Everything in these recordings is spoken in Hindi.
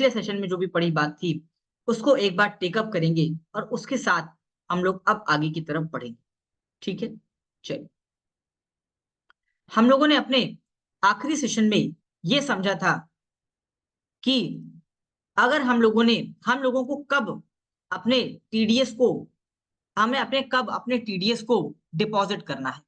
पिछले सेशन में जो भी पढ़ी बात थी उसको एक बार टेकअप करेंगे और उसके साथ हम लोग अब आगे की तरफ बढ़ेंगे। ठीक है, चलिए। हम लोगों ने अपने आखिरी सेशन में ये समझा था कि अगर हम लोगों को कब अपने टीडीएस को अपने टीडीएस को डिपॉजिट करना है।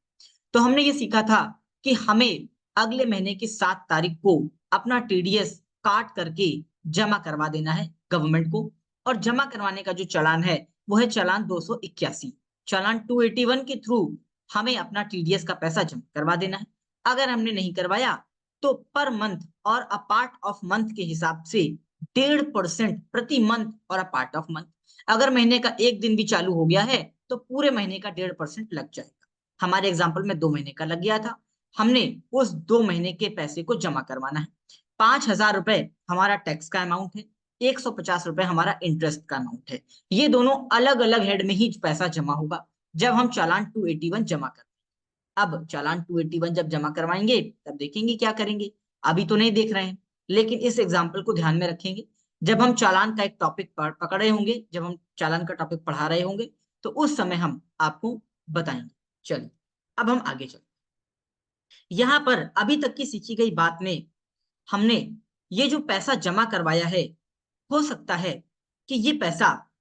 तो हमने ये सीखा था कि हमें अगले महीने की 7 तारीख को अपना टीडीएस काट करके जमा करवा देना है गवर्नमेंट को। और जमा करवाने का जो चालान है वो है चालान 281। चालान 281 के थ्रू हमें अपना टीडीएस का पैसा जमा करवा देना है। अगर हमने नहीं करवाया तो पर मंथ और अ पार्ट ऑफ मंथ के हिसाब से 1.5% प्रति मंथ और अ पार्ट ऑफ मंथ। अगर महीने का एक दिन भी चालू हो गया है तो पूरे महीने का 1.5% लग जाएगा। हमारे एग्जाम्पल में 2 महीने का लग गया था। हमने उस 2 महीने के पैसे को जमा करवाना है। 5,000 रुपए हमारा टैक्स का अमाउंट है, 150 रुपए हमारा इंटरेस्ट का अमाउंट है। ये दोनों अलग अलग हेड में ही पैसा जमा होगा जब हम चालान 281 जमा कर। अब चालान 281 जब जमा करवाएंगे तब देखेंगे क्या करेंगे। अभी तो नहीं देख रहे हैं, लेकिन इस एग्जाम्पल को ध्यान में रखेंगे। जब हम चालान का एक टॉपिक पकड़ रहे होंगे, जब हम चालान का टॉपिक पढ़ा रहे होंगे तो उस समय हम आपको बताएंगे। चलिए अब हम आगे चलते। यहां पर अभी तक की सीखी गई बात में हमने ये जो पैसा जमा करवाया है, हो सकता है कि ये पैसा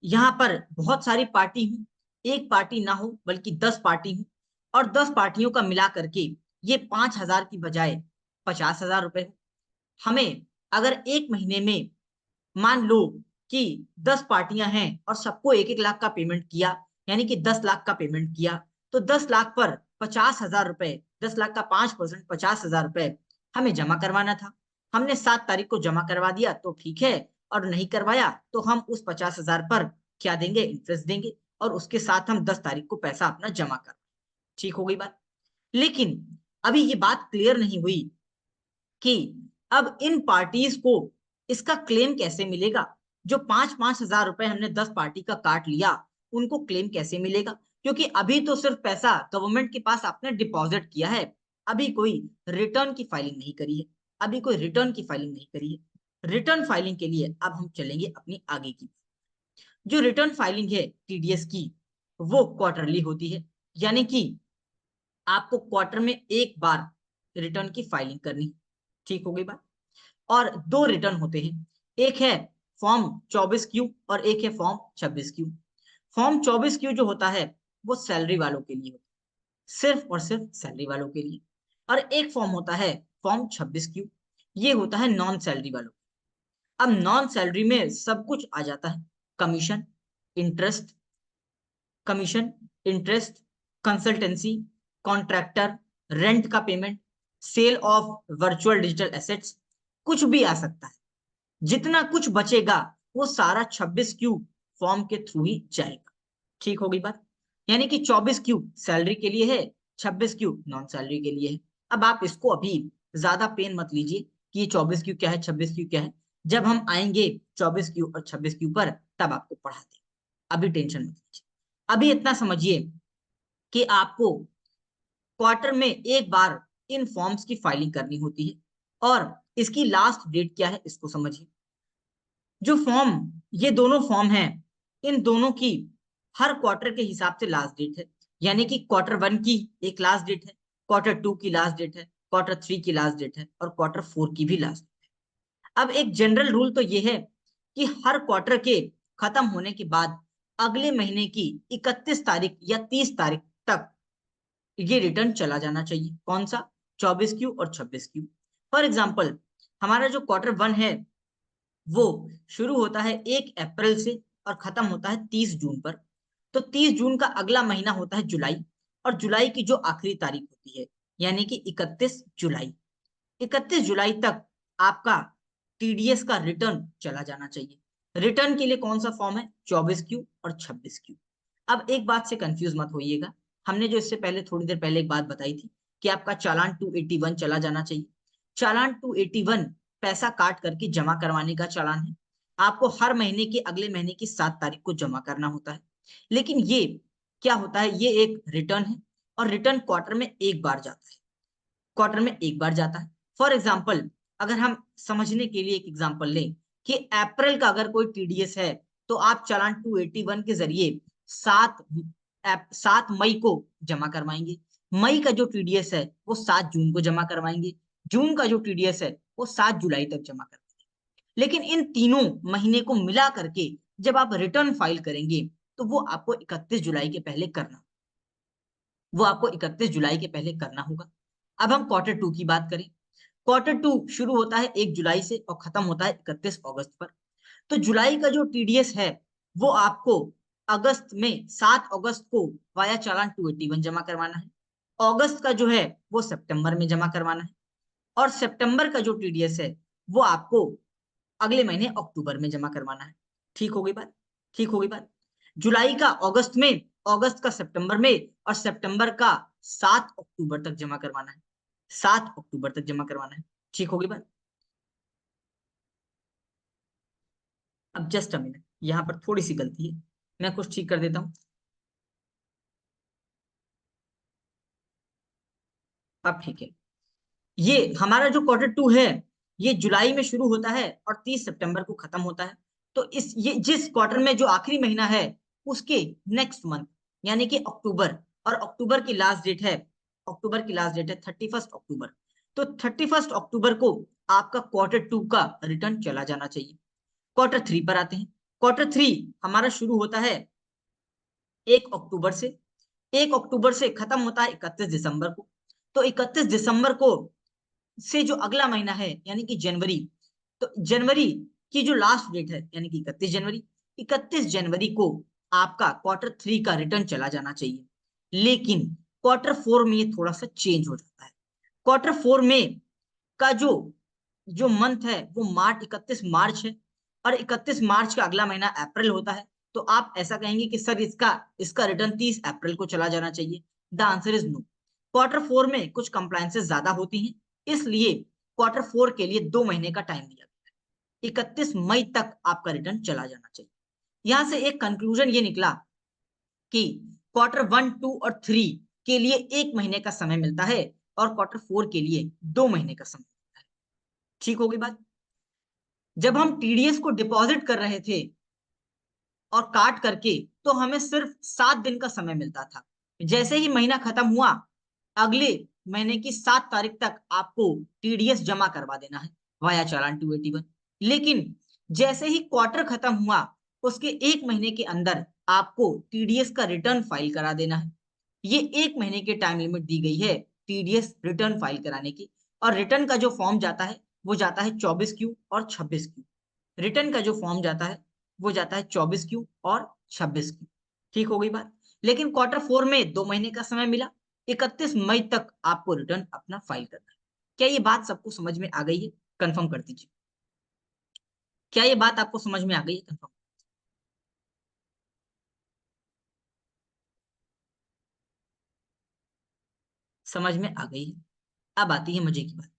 यहाँ पर बहुत सारी पार्टी हूँ, एक पार्टी ना हो बल्कि 10 पार्टी हूँ, और 10 पार्टियों का मिला करके ये 5,000 की बजाय 50,000 रुपए हो। हमें अगर एक महीने में मान लो कि 10 पार्टियां हैं और सबको 1-1 लाख का पेमेंट किया, यानी कि 10 लाख का पेमेंट किया, तो 10 लाख पर 50,000 रुपए, 10 लाख का 5% 50,000 रुपए हमें जमा करवाना था। हमने 7 तारीख को जमा करवा दिया तो ठीक है, और नहीं करवाया तो हम उस 50,000 पर क्या देंगे, इंटरेस्ट देंगे, और उसके साथ हम 10 तारीख को पैसा अपना जमा कर। ठीक हो गई बात। लेकिन अभी ये बात क्लियर नहीं हुई कि अब इन पार्टीज को इसका क्लेम कैसे मिलेगा। जो 5-5 हजार रुपए हमने 10 पार्टी का काट लिया, उनको क्लेम कैसे मिलेगा, क्योंकि अभी तो सिर्फ पैसा गवर्नमेंट के पास आपने डिपॉजिट किया है, अभी कोई रिटर्न की फाइलिंग नहीं करी है। रिटर्न फाइलिंग के लिए अब हम चलेंगे अपनी आगे की। जो रिटर्न फाइलिंग है टीडीएस की, वो क्वार्टरली होती है, यानी कि आपको क्वार्टर में एक बार रिटर्न की फाइलिंग करनी। ठीक हो गई बात। और 2 रिटर्न होते हैं, एक है फॉर्म 24Q और एक है फॉर्म 26Q। फॉर्म 24Q जो होता है वो सैलरी वालों के लिए होता है, सिर्फ और सिर्फ सैलरी वालों के लिए। और एक फॉर्म होता है फॉर्म 26Q, ये होता है नॉन सैलरी वालों। अब नॉन सैलरी में सब कुछ आ जाता है, commission, interest, commission, interest, consultancy, contractor, rent का payment, sale of virtual digital assets, कुछ भी आ सकता है। जितना कुछ बचेगा वो सारा 26Q फॉर्म के थ्रू ही जाएगा। ठीक हो गई बात। यानी कि 24Q सैलरी के लिए है, 26Q नॉन सैलरी के लिए है। अब आप इसको अभी ज्यादा पेन मत लीजिए कि ये 24Q क्या है, 26Q क्या है। जब हम आएंगे 24Q और 26Q पर तब आपको पढ़ा देंगे, अभी टेंशन मत लीजिए। अभी इतना समझिए कि आपको क्वार्टर में एक बार इन फॉर्म्स की फाइलिंग करनी होती है, और इसकी लास्ट डेट क्या है इसको समझिए। जो फॉर्म, ये दोनों फॉर्म हैं, इन दोनों की हर क्वार्टर के हिसाब से लास्ट डेट है। यानी कि Q1 की एक लास्ट डेट है, Q2 की लास्ट डेट है, Q3 की लास्ट डेट है, और Q4 की भी लास्ट डेट है। अब एक जनरल रूल तो ये है कि हर क्वार्टर के खत्म होने के बाद अगले महीने की 31 तारीख या 30 तारीख तक ये रिटर्न चला जाना चाहिए। कौन सा, 24Q और 26Q। फॉर एग्जाम्पल, हमारा जो Q1 है वो शुरू होता है 1 अप्रैल से और खत्म होता है 30 जून पर। तो 30 जून का अगला महीना होता है जुलाई, और जुलाई की जो आखिरी तारीख होती है यानी कि 31 जुलाई। 31 जुलाई तक आपका टीडीएस का रिटर्न चला जाना चाहिए। रिटर्न के लिए कौन सा फॉर्म है, 24Q और 26Q। अब एक बात से कंफ्यूज मत होइएगा, हमने जो इससे पहले थोड़ी देर पहले एक बात बताई थी कि आपका चालान 281 चला जाना चाहिए। चालान 281 पैसा काट करके जमा करवाने का चालान है। आपको हर महीने के अगले महीने की 7 तारीख को जमा करना होता है। लेकिन ये क्या होता है, ये एक रिटर्न है, और रिटर्न क्वार्टर में एक बार जाता है। फॉर एग्जाम्पल, अगर हम समझने के लिए एक एग्जाम्पल लें कि अप्रैल का अगर कोई टीडीएस है तो आप चालान 281 के जरिए 7 मई को जमा करवाएंगे। मई का जो टीडीएस है वो 7 जून को जमा करवाएंगे। जून का जो टीडीएस है वो 7 जुलाई तक जमा करवाएंगे। लेकिन इन तीनों महीने को मिला करके जब आप रिटर्न फाइल करेंगे तो वो आपको 31 जुलाई के पहले करना होगा। अब हम Q2 की बात करें। Q2 शुरू होता है 1 जुलाई से और खत्म होता है 31 अगस्त पर। तो जुलाई का जो टीडीएस है वो आपको अगस्त में 7 अगस्त को वाया चालान 281 जमा करवाना है। अगस्त का जो है वो सितंबर में जमा करवाना है और सितंबर का जो टीडीएस है वो आपको अगले महीने अक्टूबर में जमा करवाना है। ठीक हो गई बात? जुलाई का अगस्त में, अगस्त का सितंबर में और सितंबर का 7 अक्टूबर तक जमा करवाना है। 7 अक्टूबर तक जमा करवाना है। ठीक हो गई बात? अब जस्ट अ मिनट, यहाँ पर थोड़ी सी गलती है, मैं कुछ ठीक कर देता हूँ। अब ठीक है। ये हमारा जो Q2 है ये जुलाई में शुरू होता है और 30 सितंबर को खत्म होता है। तो ये जिस क्वार्टर में जो आखिरी महीना है उसके नेक्स्ट मंथ यानी कि अक्टूबर, और अक्टूबर की लास्ट डेट है 31 अक्टूबर। तो 31 अक्टूबर को आपका Q2 का रिटर्न चला जाना चाहिए। Q3 पर आते हैं। Q3 हमारा शुरू होता है 1 अक्टूबर से, 1 अक्टूबर से खत्म होता है 31 दिसंबर को। तो 31 दिसंबर को से जो अगला महीना है यानी कि जनवरी, तो जनवरी की जो लास्ट डेट है यानी कि 31 जनवरी, 31 जनवरी को आपका Q3 का रिटर्न चला जाना चाहिए। लेकिन Q4 में ये थोड़ा सा चेंज हो जाता है। Q4 में का जो जो मंथ है वो 31 मार्च है और 31 मार्च का अगला महीना अप्रैल होता है। तो आप ऐसा कहेंगे कि सर इसका इसका रिटर्न 30 अप्रैल को चला जाना चाहिए। The answer is no. Q4 में कुछ कंप्लायंसेस ज्यादा होती हैं, इसलिए Q4 के लिए 2 महीने का टाइम दिया गया है। 31 मई तक आपका रिटर्न चला जाना चाहिए। यहां से एक कंक्लूजन ये निकला कि Q1, 2 और 3 के लिए 1 महीने का समय मिलता है और Q4 के लिए 2 महीने का समय मिलता है। ठीक हो गई बात? जब हम टीडीएस को डिपॉजिट कर रहे थे और काट करके तो हमें सिर्फ 7 दिन का समय मिलता था। जैसे ही महीना खत्म हुआ अगले महीने की 7 तारीख तक आपको टीडीएस जमा करवा देना है वाया चालान 281। लेकिन जैसे ही क्वार्टर खत्म हुआ उसके 1 महीने के अंदर आपको टीडीएस का रिटर्न फाइल करा देना है। ये 1 महीने की टाइम लिमिट दी गई है टीडीएस रिटर्न फाइल कराने की। और रिटर्न का जो फॉर्म जाता है वो जाता है 24Q और 26Q। रिटर्न का जो फॉर्म जाता है वो जाता है 24Q और 26Q। ठीक हो गई बात? लेकिन Q4 में 2 महीने का समय मिला, 31 मई तक आपको रिटर्न अपना फाइल करना है। क्या ये बात सबको समझ में आ गई है? कंफर्म कर दीजिए। क्या ये बात आपको समझ में आ गई है? कंफर्म। समझ में आ गई है। अब आती है मजे की बात।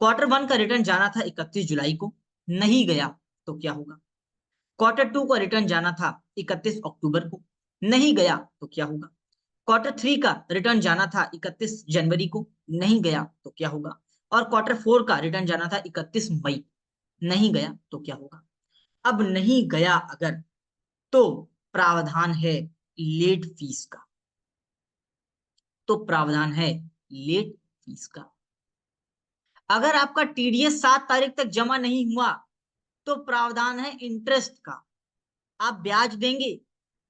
Q1 का रिटर्न जाना था 31 जुलाई को, नहीं गया तो क्या होगा? Q2 का रिटर्न जाना था 31 अक्टूबर को, नहीं गया तो क्या होगा? Q3 का रिटर्न जाना था 31 जनवरी को, नहीं गया तो क्या होगा? और Q4 का रिटर्न जाना था 31 मई, नहीं गया तो क्या होगा? अब नहीं गया अगर, तो प्रावधान है लेट फीस का। लेट फीस का। अगर आपका टीडीएस 7 तारीख तक जमा नहीं हुआ तो प्रावधान है इंटरेस्ट का। आप ब्याज देंगे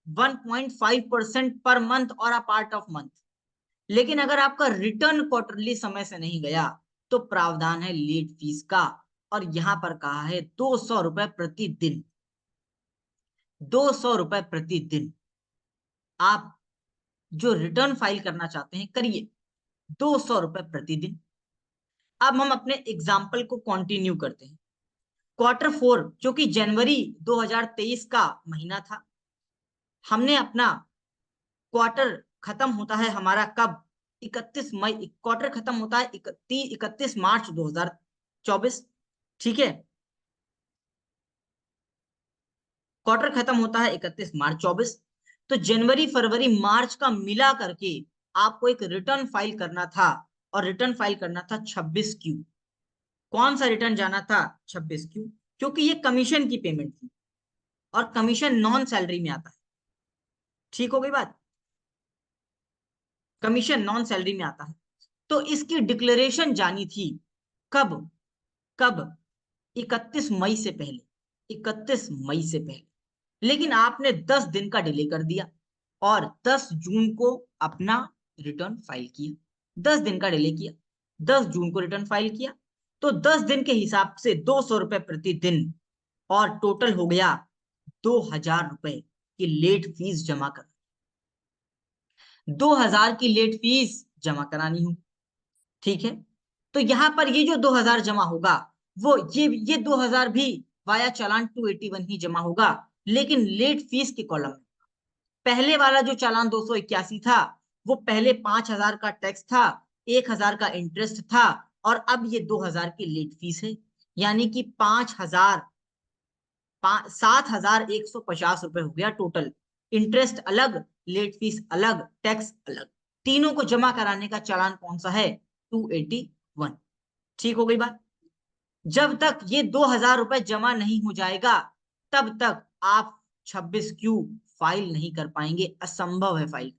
1.5% पर मंथ और अ पार्ट ऑफ मंथ। लेकिन अगर आपका रिटर्न क्वार्टरली समय से नहीं गया तो प्रावधान है लेट फीस का। और यहां पर कहा है 200 रुपए प्रतिदिन। 200 रुपए प्रतिदिन आप जो रिटर्न फाइल करना चाहते हैं करिए, 200 रुपए प्रतिदिन। अब हम अपने एग्जाम्पल को कंटिन्यू करते हैं। Q4 जो कि जनवरी 2023 का महीना था, हमने अपना क्वार्टर खत्म होता है हमारा कब? 31 मई। क्वार्टर खत्म होता है 31 मार्च 2024। ठीक है, क्वार्टर खत्म होता है 31 मार्च 2024। तो जनवरी फरवरी मार्च का मिला करके आपको एक रिटर्न फाइल करना था और रिटर्न फाइल करना था 26Q। कौन सा रिटर्न जाना था? 26Q। क्योंकि ये कमीशन की पेमेंट थी और कमीशन नॉन सैलरी में आता है। ठीक हो गई बात? कमीशन नॉन सैलरी में आता है। तो इसकी डिक्लेरेशन जानी थी कब? कब? 31 मई से पहले। 31 मई से पहले। लेकिन आपने 10 दिन का डिले कर दिया और 10 जून को अपना रिटर्न फाइल किया। 10 दिन का डिले किया, 10 जून को रिटर्न फाइल किया। तो 10 दिन के हिसाब से 200 रुपए प्रति दिन और टोटल हो गया 2000 रुपए की लेट फीस जमा कर। 2000 की लेट फीस जमा करानी हो। ठीक है। तो यहां पर ये जो 2000 जमा होगा, वो ये 2000 भी वाया चालान 281 ही जमा होगा, लेकिन लेट फीस के कॉलम में। पहले वाला जो चालान 281 था, वो पहले 5000 का टैक्स था, 1000 का इंटरेस्ट था, और अब ये 2000 की लेट फीस है। यानी कि 7150 रुपए हो गया टोटल। इंटरेस्ट अलग, लेट फीस अलग, टैक्स अलग, तीनों को जमा कराने का चालान कौन सा है? 281। ठीक हो गई बात? जब तक ये 2000 रुपए जमा नहीं हो जाएगा, तब तक आप 26Q फाइल नहीं कर पाएंगे। असंभव है फाइल।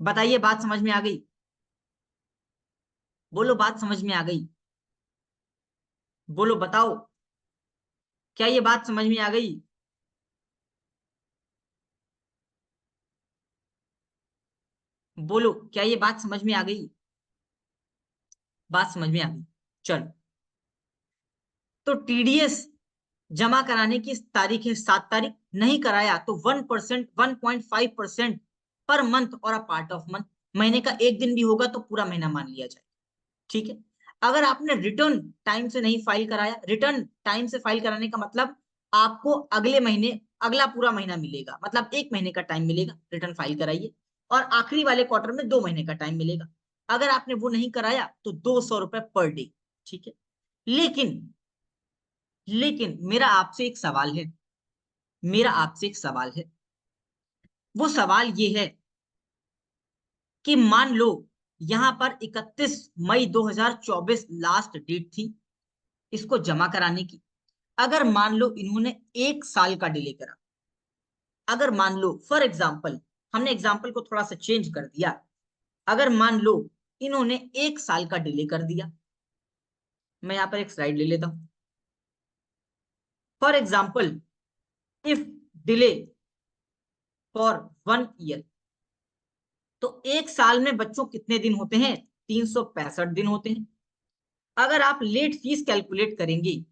बताइए, बात समझ में आ गई? बोलो, बात समझ में आ गई? बोलो, बताओ, क्या ये बात समझ में आ गई? बोलो, क्या ये बात समझ में आ गई? बात समझ में आ गई? चलो। तो टीडीएस जमा कराने की तारीख है 7 तारीख। नहीं कराया तो 1%, 1.5% पर मंथ और अ पार्ट ऑफ मंथ। महीने का एक दिन भी होगा तो पूरा महीना मान लिया जाए। ठीक है। अगर आपने रिटर्न टाइम से नहीं फाइल कराया, रिटर्न टाइम से फाइल कराने का मतलब आपको अगले महीने अगला पूरा महीना मिलेगा, मतलब एक महीने का टाइम मिलेगा, रिटर्न फाइल कराइए। और आखिरी वाले क्वार्टर में 2 महीने का टाइम मिलेगा। अगर आपने वो नहीं कराया तो 200 रुपए पर डे। ठीक है। लेकिन लेकिन मेरा आपसे एक सवाल है। मेरा आपसे एक सवाल है। वो सवाल ये है कि मान लो यहां पर 31 मई 2024 लास्ट डेट थी इसको जमा कराने की। अगर मान लो इन्होंने 1 साल का डिले करा, अगर मान लो फॉर एग्जाम्पल, हमने एग्जाम्पल को थोड़ा सा चेंज कर दिया, अगर मान लो इन्होंने 1 साल का डिले कर दिया। मैं यहां पर एक स्लाइड ले लेता हूं। For example, if delay for 1 year, तो 1 साल में बच्चों कितने दिन होते हैं? 365 दिन होते हैं। अगर आप लेट फीस कैलकुलेट करेंगे,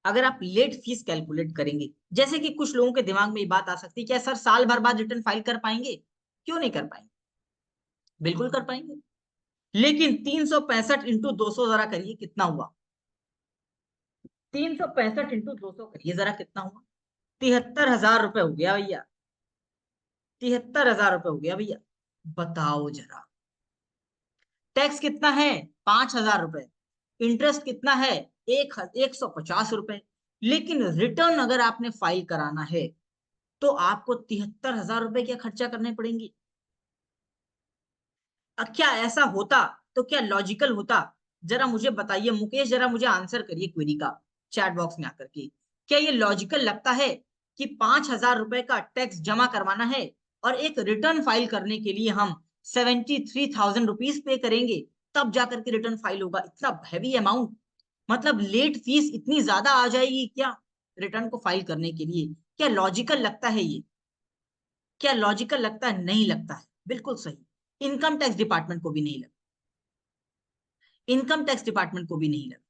अगर आप लेट फीस कैलकुलेट करेंगे, जैसे कि कुछ लोगों के दिमाग में ये बात आ सकती है, क्या सर साल भर बाद रिटर्न फाइल कर पाएंगे? क्यों नहीं कर पाएंगे? बिल्कुल कर पाएंगे। लेकिन 365 इंटू 200 जरा करिए कितना हुआ? 365 इंटू 200 करिए जरा कितना हुआ? 73,000 रुपए हो गया भैया। 73,000 रुपए हो गया भैया। बताओ जरा। टैक्स कितना है? 5,000 रुपए। इंटरेस्ट कितना है? 150 रुपए। लेकिन रिटर्न अगर आपने फाइल कराना है तो आपको 73,000 रुपए क्या खर्चा करने पड़ेंगे? क्या ऐसा होता तो क्या लॉजिकल होता? जरा मुझे बताइए मुकेश, जरा मुझे आंसर करिए क्वेरी का चैट बॉक्स में आकर के। क्या ये लॉजिकल लगता है कि 5,000 रुपए का टैक्स जमा करवाना है और एक रिटर्न फाइल करने के लिए हम 73,000 रुपीज पे करेंगे, तब जाकर के रिटर्न फाइल होगा? इतना हैवी अमाउंट, मतलब लेट फीस इतनी ज्यादा आ जाएगी क्या रिटर्न को फाइल करने के लिए? क्या लॉजिकल लगता है ये? क्या लॉजिकल लगता है? नहीं लगता है। बिल्कुल सही। इनकम टैक्स डिपार्टमेंट को भी नहीं लगा। इनकम टैक्स डिपार्टमेंट को भी नहीं लगा।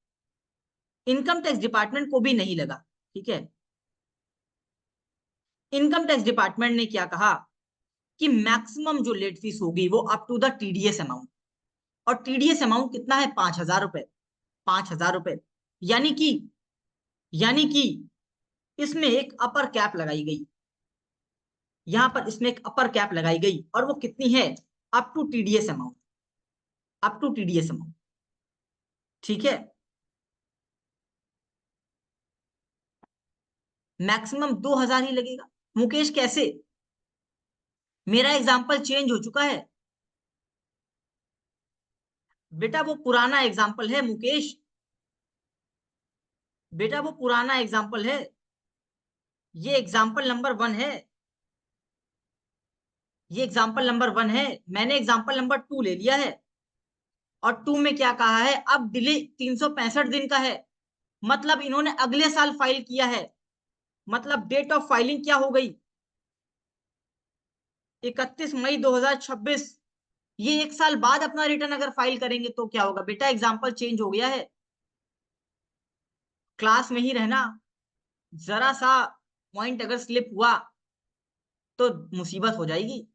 इनकम टैक्स डिपार्टमेंट को भी नहीं लगा। ठीक है। इनकम टैक्स डिपार्टमेंट ने क्या कहा कि मैक्सिमम जो लेट फीस होगी वो up to the TDS amount. और टीडीएस अमाउंट कितना है? 5,000 रुपए। 5,000 रुपए। यानी कि यानी कि इसमें एक अपर कैप लगाई गई। यहां पर इसमें एक अपर कैप लगाई गई और वो कितनी है? Up to TDS amount. Up to TDS amount. ठीक है। मैक्सिमम 2,000 ही लगेगा। मुकेश कैसे? मेरा एग्जाम्पल चेंज हो चुका है बेटा, वो पुराना एग्जाम्पल है मुकेश। बेटा वो पुराना एग्जाम्पल है, ये एग्जाम्पल नंबर 1 है, ये एग्जाम्पल नंबर 1 है। मैंने एग्जाम्पल नंबर 2 ले लिया है, और 2 में क्या कहा है, अब डिले 365 दिन का है, मतलब इन्होंने अगले साल फाइल किया है, मतलब डेट ऑफ फाइलिंग क्या हो गई, 31 मई 2026। ये एक साल बाद अपना रिटर्न अगर फाइल करेंगे तो क्या होगा बेटा, एग्जाम्पल चेंज हो गया है। क्लास में ही रहना, जरा सा पॉइंट अगर स्लिप हुआ तो मुसीबत हो जाएगी।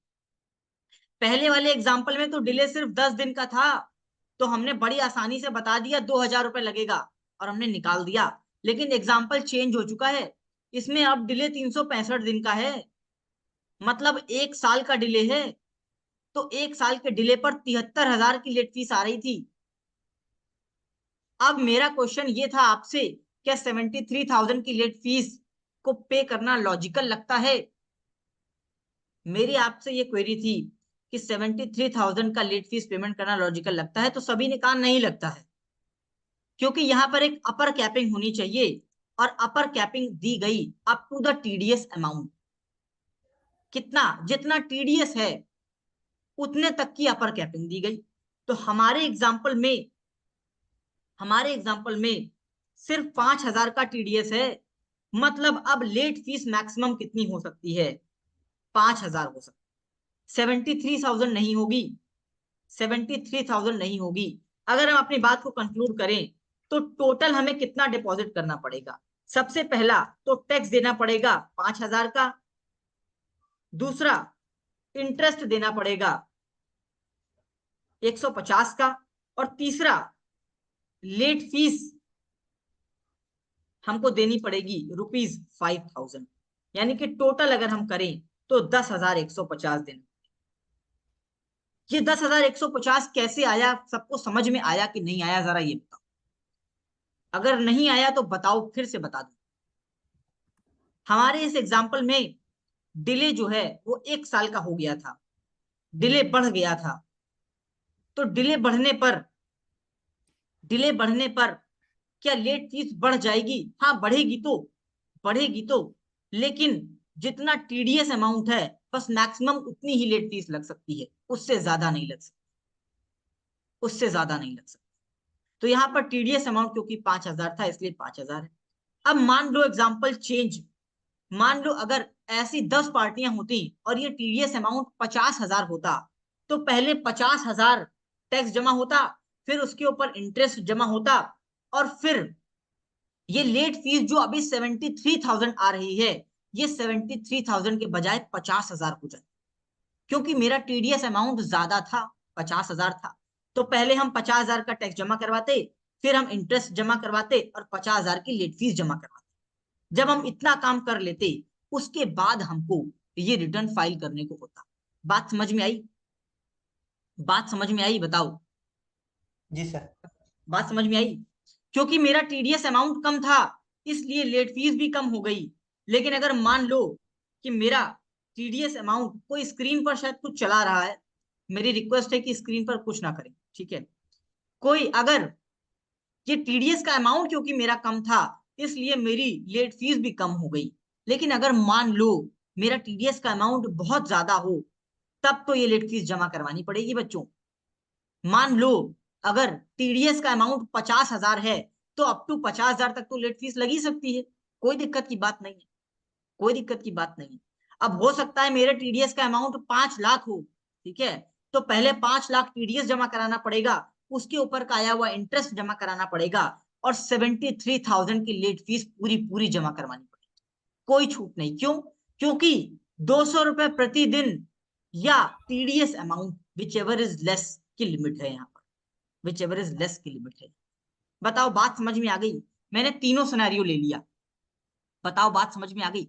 पहले वाले एग्जाम्पल में तो डिले सिर्फ 10 दिन का था, तो हमने बड़ी आसानी से बता दिया 2,000 रुपए लगेगा और हमने निकाल दिया। लेकिन एग्जाम्पल चेंज हो चुका है, इसमें अब डिले 365 दिन का है, मतलब एक साल का डिले है। तो एक साल के डिले पर 73,000 की लेट फीस आ रही थी। अब मेरा क्वेश्चन ये था आपसे, क्या 73,000 की लेट फीस को पे करना लॉजिकल लगता है? मेरी आपसे ये क्वेरी थी कि 73,000 का लेट फीस पेमेंट करना लॉजिकल लगता है, तो सभी ने कहा नहीं लगता है, क्योंकि यहां पर एक अपर कैपिंग होनी चाहिए, और अपर कैपिंग दी गई up to the TDS amount. कितना, जितना टीडीएस है उतने तक की अपर कैपिंग दी गई। तो हमारे एग्जाम्पल में सिर्फ 5,000 का टीडीएस है, मतलब अब लेट फीस मैक्सिमम कितनी हो सकती है, 5,000 हो सकती, 73,000 नहीं होगी, 73,000 नहीं होगी। अगर हम अपनी बात को कंक्लूड करें तो टोटल हमें कितना डिपॉजिट करना पड़ेगा? सबसे पहला तो टैक्स देना पड़ेगा 5,000 का, दूसरा इंटरेस्ट देना पड़ेगा 150 का, और तीसरा लेट फीस हमको देनी पड़ेगी ₹5,000। यानी कि टोटल अगर हम करें तो 10,150 दिन। ये 10,150 कैसे आया, सबको समझ में आया कि नहीं आया, जरा ये बताओ। अगर नहीं आया तो बताओ, फिर से बता दो। हमारे इस एग्जाम्पल में डिले जो है वो एक साल का हो गया था, डिले बढ़ गया था। तो डिले बढ़ने पर क्या लेट फीस बढ़ जाएगी? हाँ बढ़ेगी तो, बढ़ेगी तो, लेकिन जितना टीडीएस अमाउंट है बस मैक्सिमम उतनी ही लेट फीस लग सकती है, उससे ज्यादा नहीं लग सकती, उससे ज्यादा नहीं लग सकती। तो यहाँ पर टीडीएस अमाउंट क्योंकि 5,000 था इसलिए 5,000 है। अब मान लो एग्जाम्पल चेंज, मान लो अगर ऐसी 10 पार्टियां होती और ये टीडीएस अमाउंट 50,000 होता, तो पहले 50,000 टैक्स जमा होता, फिर उसके ऊपर इंटरेस्ट जमा होता, और फिर ये लेट फीस जो अभी 73,000 आ रही है, ये 73,000 के बजाय 50,000 हो जाए, क्योंकि मेरा टीडीएस अमाउंट ज्यादा था, 50,000 था। तो पहले हम 50,000 का टैक्स जमा करवाते, फिर हम इंटरेस्ट जमा करवाते, और 50,000 की लेट फीस जमा करवाते। जब हम इतना काम कर लेते, उसके बाद हमको ये रिटर्न फाइल करने को होता। बात समझ में आई? बात समझ में आई, बताओ। जी सर। बात समझ में आई? क्योंकि मेरा टीडीएस अमाउंट कम था इसलिए लेट फीस भी कम हो गई। लेकिन अगर मान लो कि मेरा टीडीएस अमाउंट, कोई स्क्रीन पर शायद कुछ चला रहा है, मेरी रिक्वेस्ट है कि स्क्रीन पर कुछ ना करें, ठीक है। कोई अगर, ये टीडीएस का अमाउंट क्योंकि मेरा कम था इसलिए मेरी लेट फीस भी कम हो गई। लेकिन अगर मान लो मेरा टीडीएस का अमाउंट बहुत ज्यादा हो, तब तो ये लेट फीस जमा करवानी पड़ेगी बच्चों। मान लो अगर टीडीएस का अमाउंट 50,000 है, तो अप टू 50,000 तक तो लेट फीस लगी सकती है, कोई दिक्कत की बात नहीं है, कोई दिक्कत की बात नहीं है। अब हो सकता है मेरे टीडीएस का अमाउंट 5 लाख हो, ठीक है, तो पहले 5 लाख टीडीएस जमा कराना पड़ेगा, उसके ऊपर का आया हुआ इंटरेस्ट जमा कराना पड़ेगा, और 73,000 की लेट फीस पूरी पूरी जमा करवानी पड़ेगी, कोई छूट नहीं। क्यों? क्योंकि 200 रुपए प्रतिदिन या TDS amount which ever is less की लिमिट है यहाँ पर, विच एवर इज लेस की लिमिट है। बताओ बात समझ में आ गई? मैंने तीनों सिनेरियो ले लिया, बताओ बात समझ में आ गई?